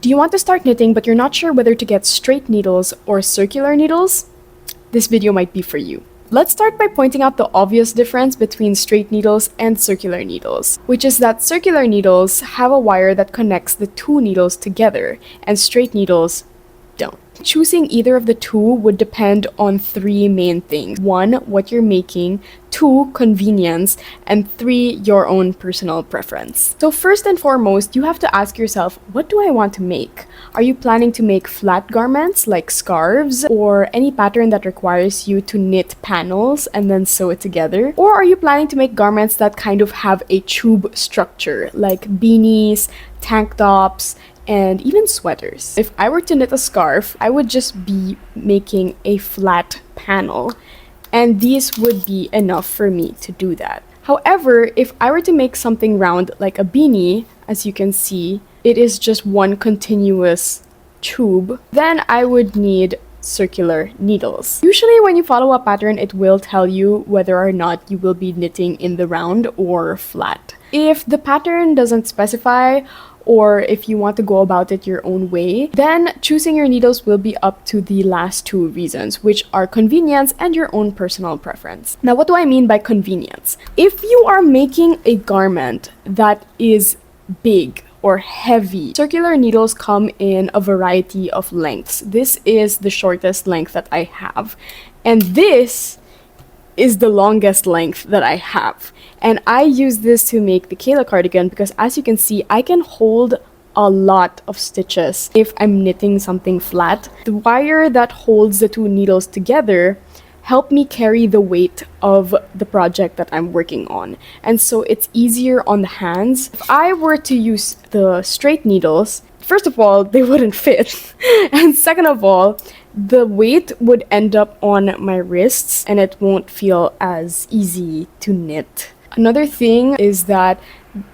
Do you want to start knitting but you're not sure whether to get straight needles or circular needles? This video might be for you. Let's start by pointing out the obvious difference between straight needles and circular needles, which is that circular needles have a wire that connects the two needles together, and straight needles don't. Choosing either of the two would depend on three main things. 1, what you're making, 2, convenience, and 3, your own personal preference. So first and foremost, you have to ask yourself, what do I want to make? Are you planning to make flat garments like scarves or any pattern that requires you to knit panels and then sew it together? Or are you planning to make garments that kind of have a tube structure like beanies, tank tops, and even sweaters? If I were to knit a scarf, I would just be making a flat panel, and these would be enough for me to do that. However, if I were to make something round like a beanie, as you can see, it is just one continuous tube, then I would need circular needles. Usually when you follow a pattern, it will tell you whether or not you will be knitting in the round or flat. If the pattern doesn't specify, or if you want to go about it your own way, then choosing your needles will be up to the last two reasons, which are convenience and your own personal preference. Now, what do I mean by convenience? If you are making a garment that is big or heavy, circular needles come in a variety of lengths. This is the shortest length that I have, and this is the longest length that I have. And I use this to make the Kayla cardigan because, as you can see, I can hold a lot of stitches if I'm knitting something flat. The wire that holds the two needles together help me carry the weight of the project that I'm working on. And so it's easier on the hands. If I were to use the straight needles, first of all, they wouldn't fit. And second of all, the weight would end up on my wrists and it won't feel as easy to knit. Another thing is that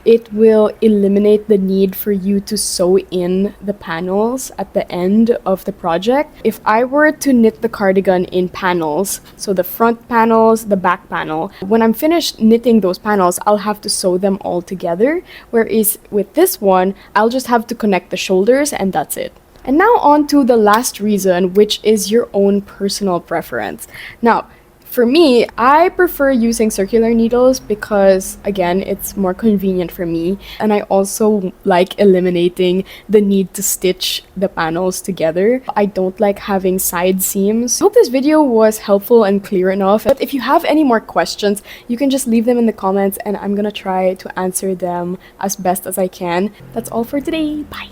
it will eliminate the need for you to sew in the panels at the end of the project. If I were to knit the cardigan in panels, so the front panels, the back panel, when I'm finished knitting those panels, I'll have to sew them all together. Whereas with this one, I'll just have to connect the shoulders and that's it. And now on to the last reason, which is your own personal preference. Now, for me, I prefer using circular needles because, again, it's more convenient for me. And I also like eliminating the need to stitch the panels together. I don't like having side seams. I hope this video was helpful and clear enough. But if you have any more questions, you can just leave them in the comments and I'm gonna try to answer them as best as I can. That's all for today. Bye!